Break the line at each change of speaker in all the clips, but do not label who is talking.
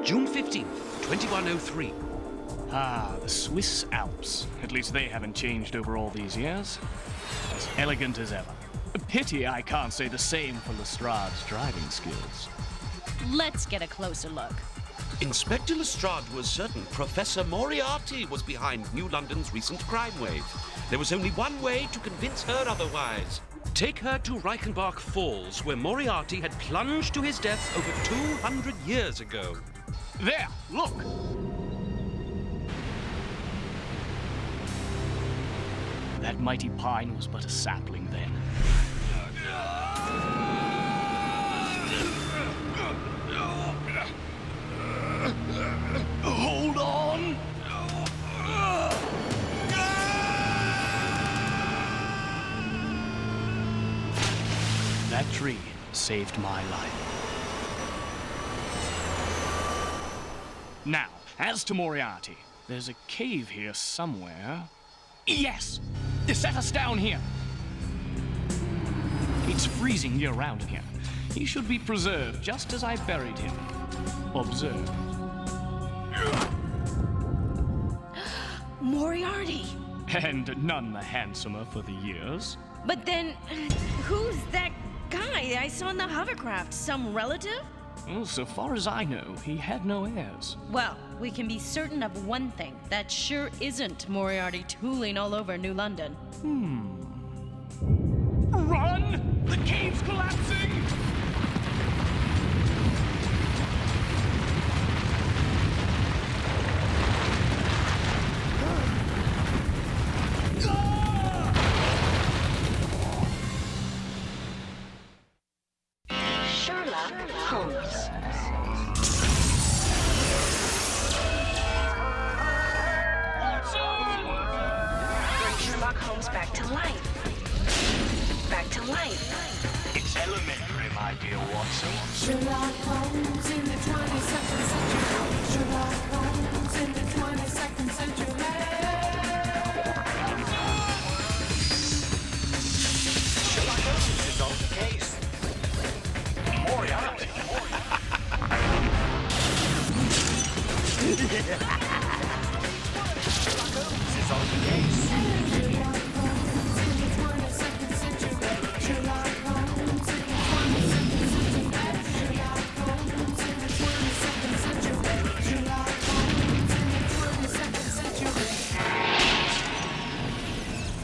June 15th, 2103.
Ah, the Swiss Alps. At least they haven't changed over all these years. As elegant as ever. Pity I can't say the same for Lestrade's driving skills.
Let's get a closer look.
Inspector Lestrade was certain Professor Moriarty was behind New London's recent crime wave. There was only one way to convince her otherwise. Take her to Reichenbach Falls, where Moriarty had plunged to his death over 200 years ago.
There, look! That mighty pine was but a sapling then. Hold on! That tree saved my life. Now, as to Moriarty, there's a cave here somewhere. Yes! Set us down here! It's freezing year-round in here. He should be preserved just as I buried him. Observe.
Moriarty!
And none the handsomer for the years.
But then, who's that guy I saw in the hovercraft? Some relative?
Well, so far as I know, he had no heirs.
Well, we can be certain of one thing. That sure isn't Moriarty tooling all over New London.
Run! The cave's collapsing!
Sherlock Holmes. Bring Sherlock Holmes back to life. Back to life.
It's elementary, my dear Watson.
Sherlock Holmes in the 22nd century. Sherlock Holmes in the 22nd century.
Sherlock Holmes is on the case. Moriarty. Sherlock Holmes is on the case.
Sherlock Holmes in the 22nd century. Sherlock Holmes in the 22nd century. Sherlock Holmes in the 22nd century. Sherlock Holmes in the 22nd century.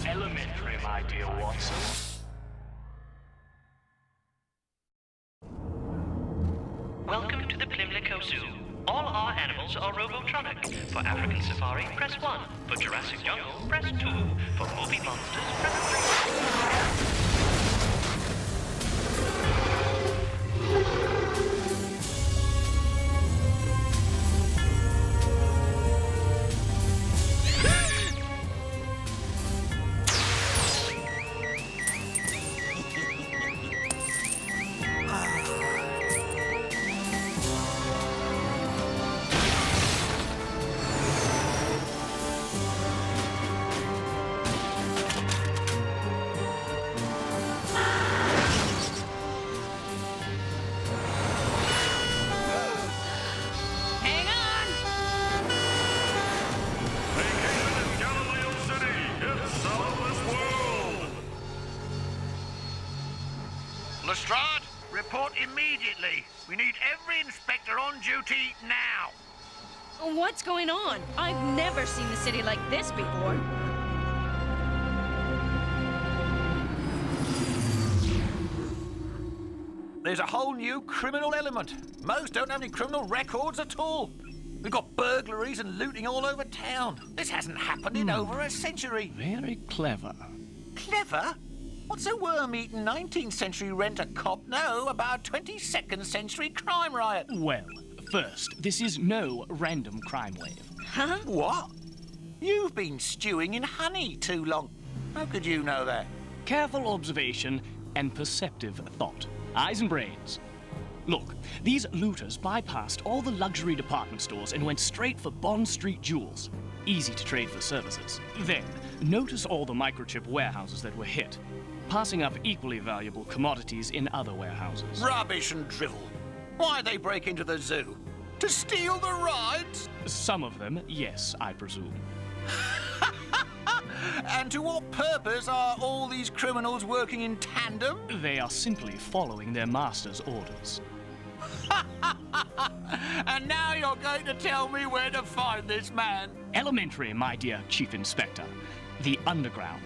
Elementary, my dear Watson.
Welcome to the Plimlico Zoo. All our animals are robotronic. For African safari, press 1. For Jurassic Jungle, press 2. For movie monsters, press 3.
Hang on!
Vacation in Galileo City. It's out of this world.
Lestrade, report immediately. We need every inspector on duty now.
What's going on? I've never seen the city like this before.
There's a whole new criminal element. Most don't have any criminal records at all. We've got burglaries and looting all over town. This hasn't happened in over a century.
Very clever.
Clever? What's a worm-eaten 19th century rent-a-cop know about a 22nd century crime riot?
Well, first, this is no random crime wave.
Huh?
What? You've been stewing in honey too long. How could you know that?
Careful observation and perceptive thought. Eyes and brains. Look, these looters bypassed all the luxury department stores and went straight for Bond Street jewels. Easy to trade for services. Then, notice all the microchip warehouses that were hit, passing up equally valuable commodities in other warehouses.
Rubbish and drivel. Why'd they break into the zoo? To steal the rides?
Some of them, yes, I presume.
And to what purpose are all these criminals working in tandem?
They are simply following their master's orders.
And now you're going to tell me where to find this man?
Elementary, my dear Chief Inspector. The underground.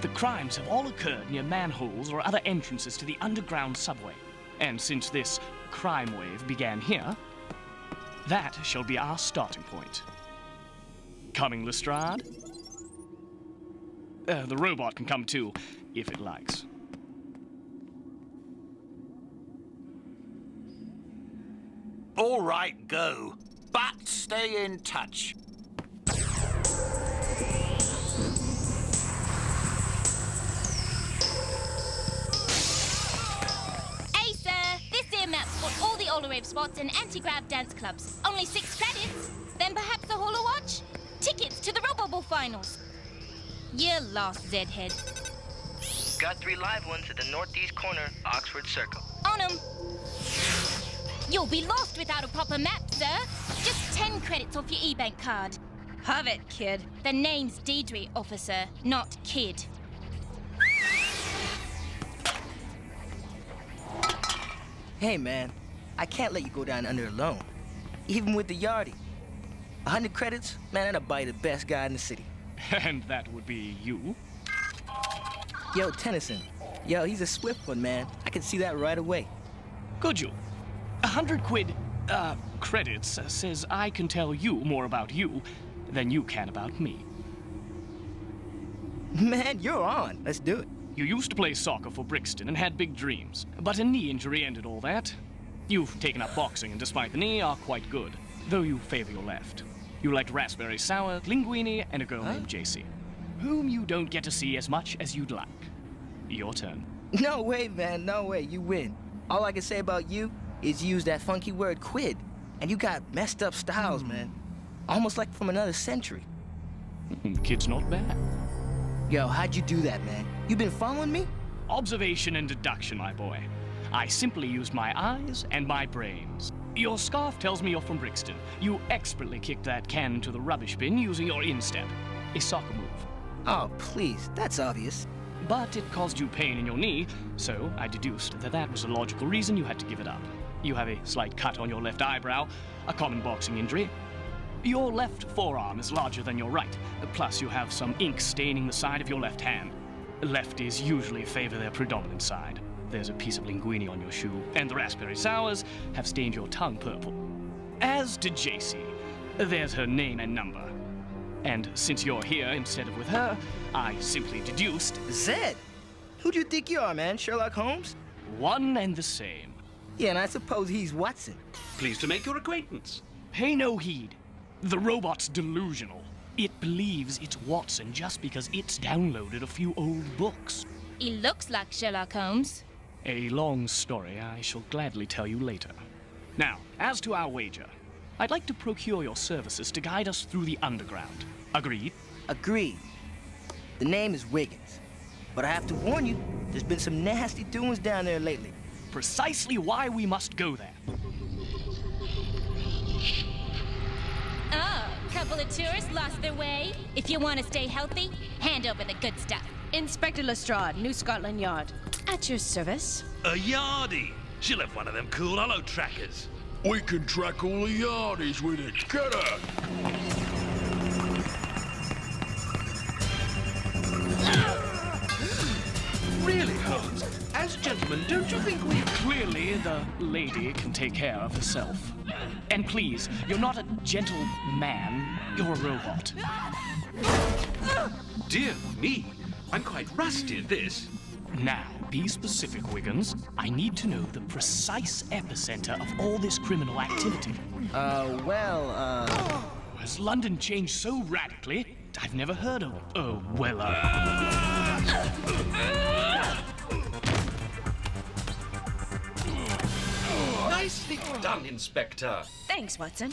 The crimes have all occurred near manholes or other entrances to the underground subway. And since this crime wave began here, that shall be our starting point. Coming, Lestrade? The robot can come too, if it likes.
All right, go. But stay in touch.
Hey, sir. This here map's got all the all-rave spots and anti-grav dance clubs. Only 6 credits. Then perhaps a holo watch? Tickets to the Robo finals. You're lost, Zedhead.
Got 3 live ones at the northeast corner, Oxford Circle.
On 'em. You'll be lost without a proper map, sir. Just 10 credits off your e-bank card.
Have it, kid.
The name's Deidre, officer, not kid.
Hey, man, I can't let you go down under alone. Even with the Yardie. 100 credits, man, that'll buy you the best guy in the city.
And that would be you?
Yo, Tennyson. Yo, he's a swift one, man. I can see that right away.
Could you? 100 quid, credits says I can tell you more about you than you can about me.
Man, you're on. Let's do it.
You used to play soccer for Brixton and had big dreams, but a knee injury ended all that. You've taken up boxing and despite the knee are quite good, though you favor your left. You liked raspberry sour, linguine, and a girl named JC, whom you don't get to see as much as you'd like. Your turn.
No way, man, no way. You win. All I can say about you is use that funky word quid. And you got messed up styles, man. Almost like from another century.
Kid's not bad.
Yo, how'd you do that, man? You been following me?
Observation and deduction, my boy. I simply used my eyes and my brains. Your scarf tells me you're from Brixton. You expertly kicked that can into the rubbish bin using your instep. A soccer move.
Oh, please, that's obvious.
But it caused you pain in your knee, so I deduced that that was a logical reason you had to give it up. You have a slight cut on your left eyebrow, a common boxing injury. Your left forearm is larger than your right, plus you have some ink staining the side of your left hand. Lefties usually favor their predominant side. There's a piece of linguine on your shoe, and the raspberry sours have stained your tongue purple. As to JC, there's her name and number. And since you're here instead of with her, I simply deduced...
Zed! Who do you think you are, man? Sherlock Holmes?
One and the same.
Yeah, and I suppose he's Watson.
Pleased to make your acquaintance.
Pay no heed. The robot's delusional. It believes it's Watson just because it's downloaded a few old books.
He looks like Sherlock Holmes.
A long story I shall gladly tell you later. Now, as to our wager, I'd like to procure your services to guide us through the underground. Agreed?
Agreed. The name is Wiggins. But I have to warn you, there's been some nasty doings down there lately.
Precisely why we must go there.
Oh, couple of tourists lost their way. If you want to stay healthy, hand over the good stuff.
Inspector Lestrade, New Scotland Yard. At your service.
A Yardie. She'll have one of them cool hollow trackers.
We can track all the Yardies with it. Get her!
Really, Holmes? As gentlemen, don't you think we...
Clearly, the lady can take care of herself. And please, you're not a gentle man, you're a robot.
Dear me, I'm quite rusty at this.
Now, be specific, Wiggins. I need to know the precise epicenter of all this criminal activity. Has London changed so radically? I've never heard of...
Nicely done, Inspector.
Thanks, Watson.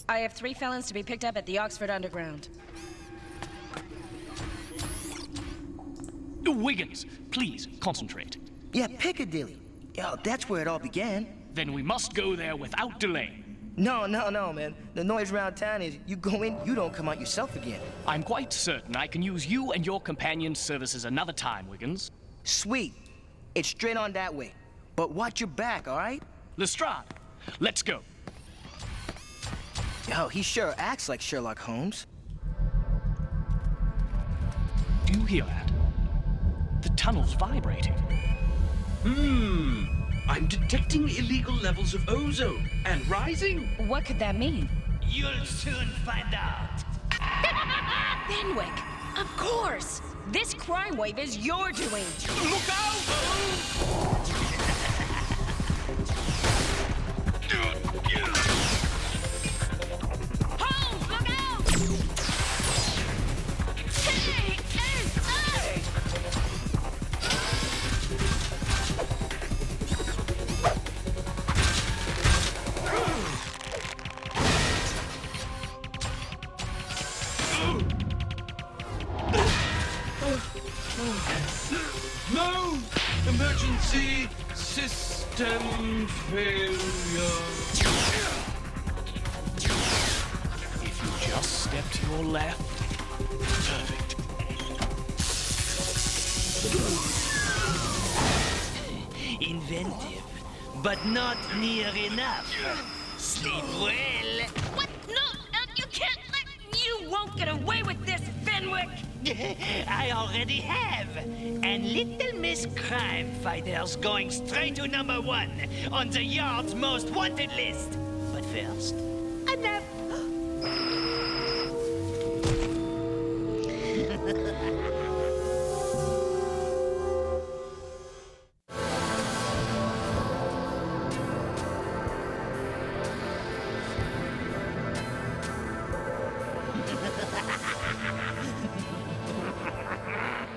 I have 3 felons to be picked up at the Oxford Underground.
Wiggins, please, concentrate.
Yeah, Piccadilly. Yo, that's where it all began.
Then we must go there without delay.
No, man. The noise around town is you go in, you don't come out yourself again.
I'm quite certain I can use you and your companion's services another time, Wiggins.
Sweet. It's straight on that way. But watch your back, all right?
Lestrade, let's go.
Yo, he sure acts like Sherlock Holmes.
Do you hear that? The tunnel's vibrating.
I'm detecting illegal levels of ozone and rising.
What could that mean?
You'll soon find out.
Fenwick! Of course! This crime wave is your doing!
Look out!
Holmes, look out! Hey! Hey!
No! Emergency system failure.
If you just step to your left. Perfect.
Inventive, but not near enough. Sleep well.
What? No! You can't let... You won't get away with this, Fenwick!
I already have. And little Miss Crime Fighter's going straight to #1 on the yard's most wanted list. But first, a nap.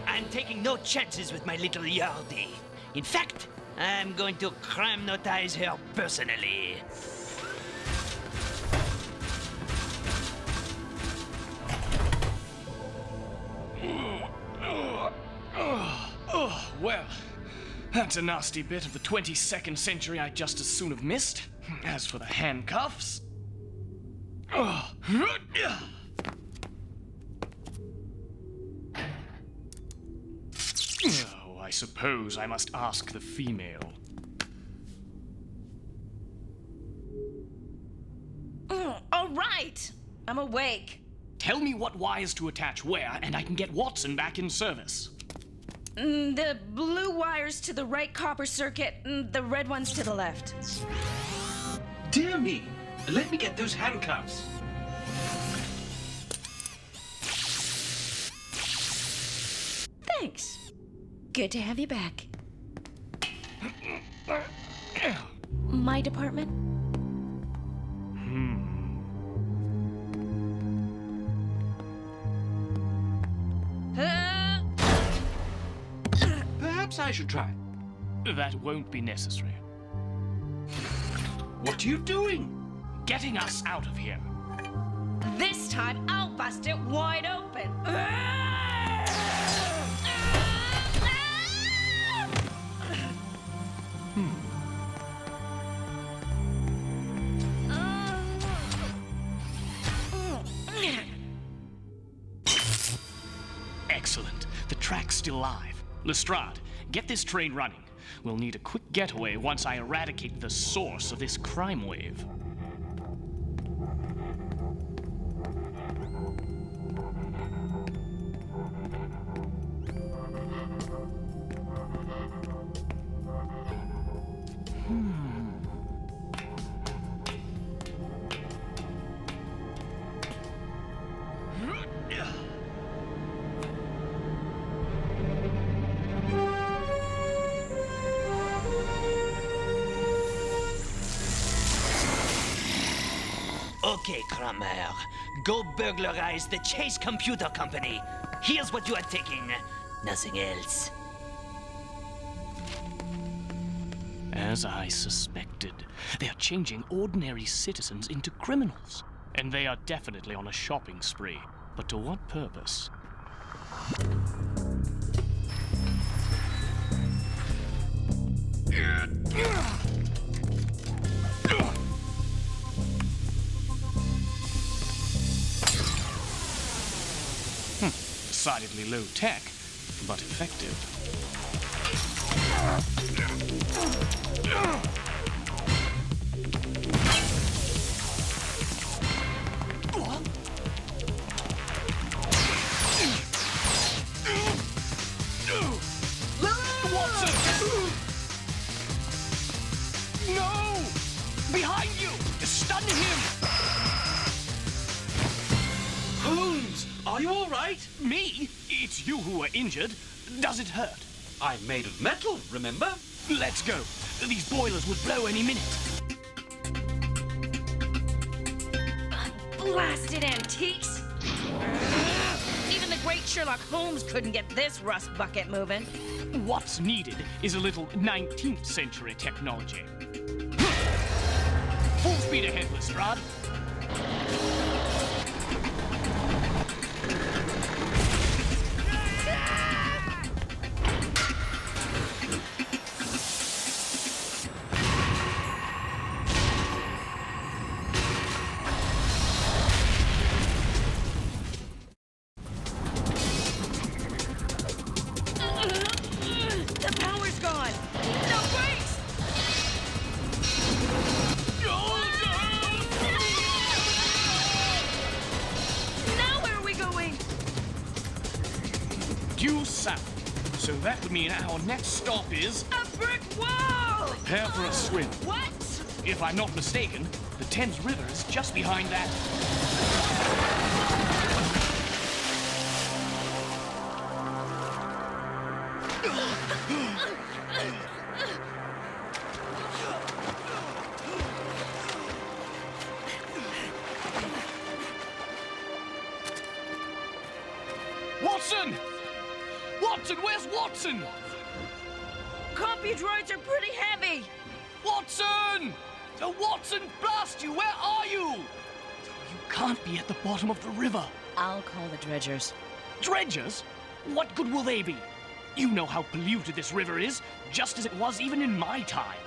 I'm taking no chances with my little yardie. In fact, I'm going to crime-notize her personally.
Oh, well, that's a nasty bit of the 22nd century I'd just as soon have missed. As for the handcuffs... Oh, I suppose I must ask the female.
All right! I'm awake.
Tell me what wires to attach where, and I can get Watson back in service.
The blue wires to the right copper circuit, and the red ones to the left.
Dear me, let me get those handcuffs.
Thanks. Good to have you back. My department?
Perhaps I should try.
That won't be necessary.
What are you doing?
Getting us out of here.
This time I'll bust it wide open.
Excellent. The track's still live. Lestrade, get this train running. We'll need a quick getaway once I eradicate the source of this crime wave.
Okay, Kramer. Go burglarize the Chase Computer Company. Here's what you are taking. Nothing else.
As I suspected, they are changing ordinary citizens into criminals. And they are definitely on a shopping spree. But to what purpose? Decidedly low tech, but effective. No! Behind you! Stun him!
Holmes, are you all right?
Me? It's you who are injured. Does it hurt?
I'm made of metal, remember?
Let's go. These boilers would blow any minute.
Blasted antiques! Even the great Sherlock Holmes couldn't get this rust bucket moving.
What's needed is a little 19th century technology. Full speed ahead, Lestrade.
The power's gone! No brakes! Now where are we going?
Due south. So that would mean our next stop is...
A brick wall!
Prepare for a swim.
What?
If I'm not mistaken, the Thames River is just behind that. Watson! Watson, where's Watson?
Compudroids are pretty heavy!
Watson! Watson, blast you! Where are you? You can't be at the bottom of the river.
I'll call the dredgers.
Dredgers? What good will they be? You know how polluted this river is, just as it was even in my time.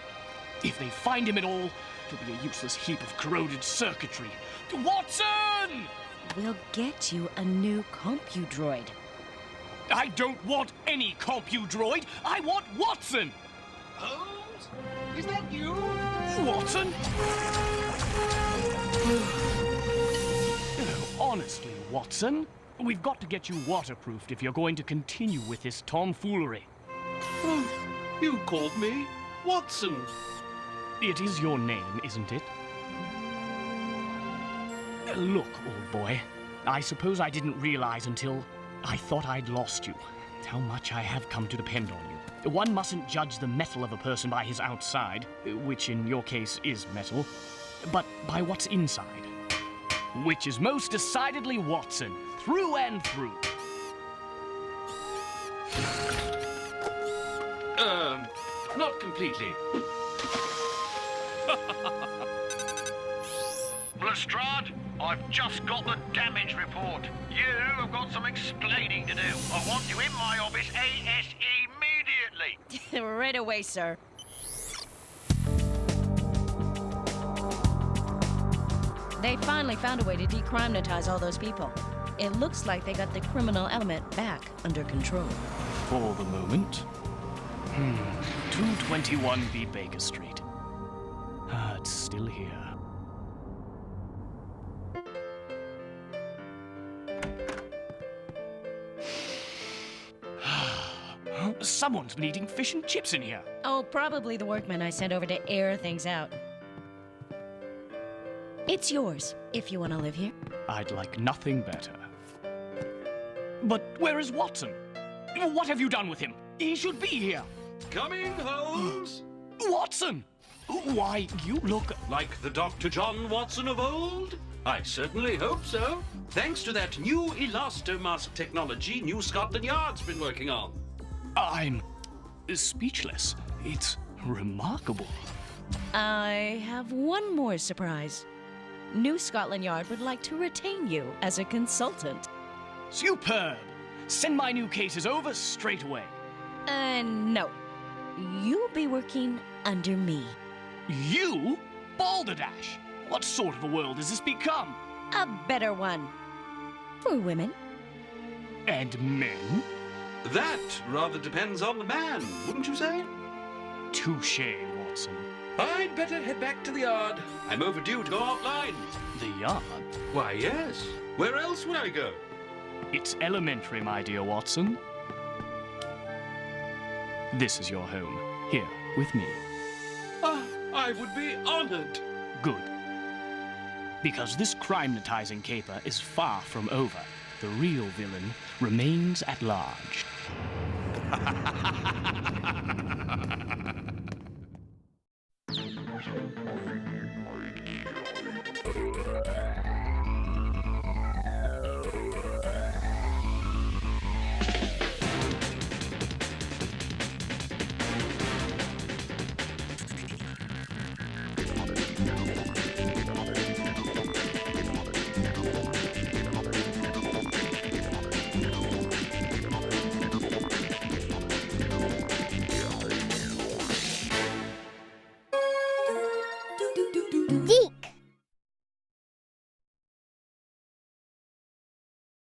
If they find him at all, he'll be a useless heap of corroded circuitry. Watson!
We'll get you a new compudroid.
I don't want any compudroid. I want Watson!
Holmes? Is that you?
Watson? Honestly, Watson, we've got to get you waterproofed if you're going to continue with this tomfoolery.
Oh, you called me Watson.
It is your name, isn't it? Look, old boy, I suppose I didn't realize until I thought I'd lost you how much I have come to depend on you. One mustn't judge the metal of a person by his outside, which in your case is metal, but by what's inside, which is most decidedly Watson, through and through.
Not completely.
Lestrade, I've just got the damage report. You have got some explaining to do. I want you in my office immediately.
Right away, sir. They finally found a way to decriminalize all those people. It looks like they got the criminal element back under control.
For the moment. 221B Baker Street. It's still here. Someone's been eating fish and chips in here.
Oh, probably the workmen I sent over to air things out. It's yours, if you want to live here.
I'd like nothing better. But where is Watson? What have you done with him? He should be here.
Coming, Holmes.
Watson! Why, you look...
Like the Dr. John Watson of old? I certainly hope so. Thanks to that new elastomask technology New Scotland Yard's been working on.
I'm speechless. It's remarkable.
I have one more surprise. New Scotland Yard would like to retain you as a consultant.
Superb! Send my new cases over straight away.
No. You'll be working under me.
You? Balderdash! What sort of a world has this become?
A better one. For women.
And men?
That rather depends on the man, wouldn't you say?
Touche, Watson.
I'd better head back to the yard. I'm overdue to go offline.
The yard?
Why, yes. Where else would I go?
It's elementary, my dear Watson. This is your home. Here, with me.
Ah, I would be honored.
Good. Because this crime-natizing caper is far from over. The real villain remains at large.